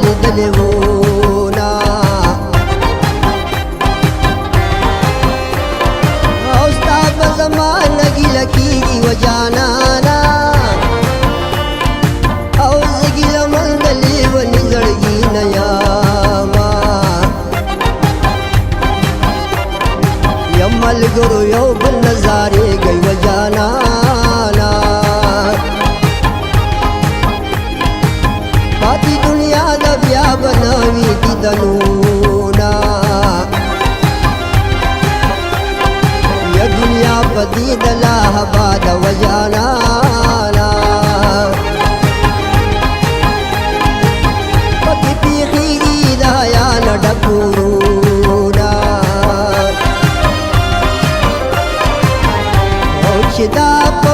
لیدلی وونه او ستا په زمانه ګیله کېږي و جانانه او زه ګیله من د لیوني زړګي نه یمه یم ملګرو یو بل نظارېږئ و جانانه پاتې دنیا د بیا به نوي دیدنونه یا دنیا په دې د لا آباده و جانانه پکې پیښېږي د حیا نه ډک ورونه او چې دا په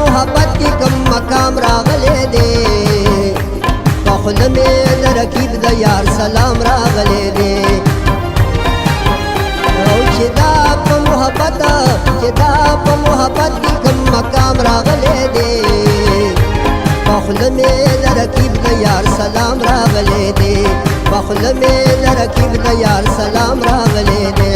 محبت کې کم مقام راغلی دی په خوله مې د رقیب د یار سلام راغلی دی او چې دا په محبت کې کم مقام راغلی دی په خوله مې د رقیب د یار سلام راغلی دی په خوله مې د رقیب د یار سلام راغلی دی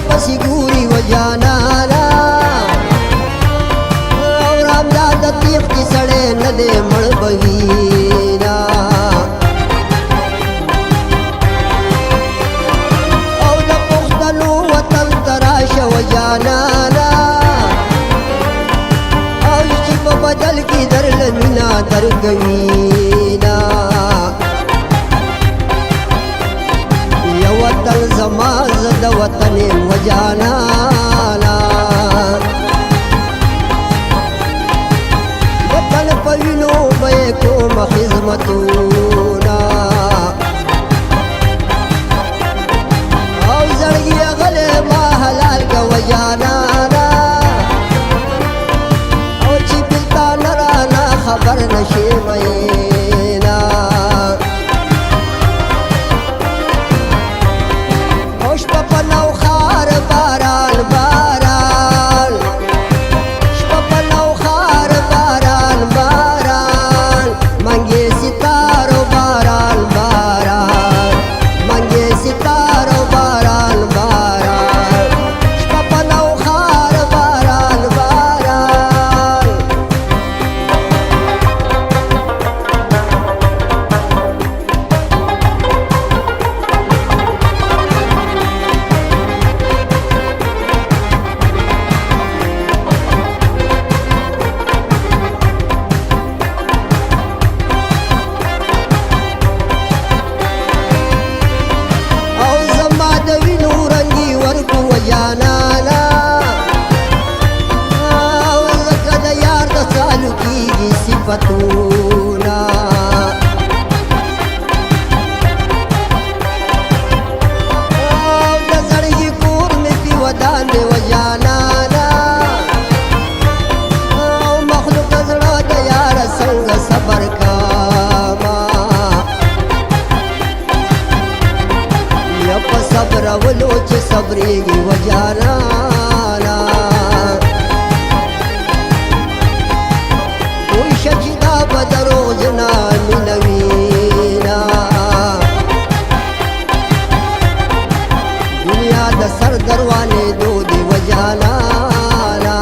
پسی گوری و جانانا او رامدا د تیغ کی سڑے ندے مڑ بوینا او د پختنو وطن تراش و جانانا او چې په بدل کی در لمینا در گوینا وطن زما زد وطن و جانانا وطن پوینو بے کوم خدمتونا او زړګي غلې ما حلال کا و جانانا او چې بلتا نرانا خبر نشي مینا صفتونا او د زړګي کور مې په ودان دی و جانانا او مخلوق زړه د یار څنګه صبر کاما یا په صبر ولو چې صبرېږي و جانانا شجدا بدرو جنان مینوینا دنیا د سر دروانه دو دی و جانانا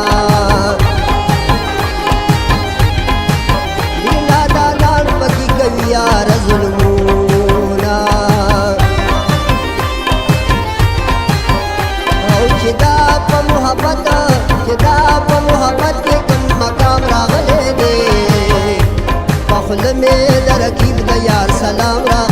دینا دالان پکی کوي یار ظلمونا او چې دا په محبت کې کوم مقام راغلی دی خوله مې د رقیب د یار سلام راغلی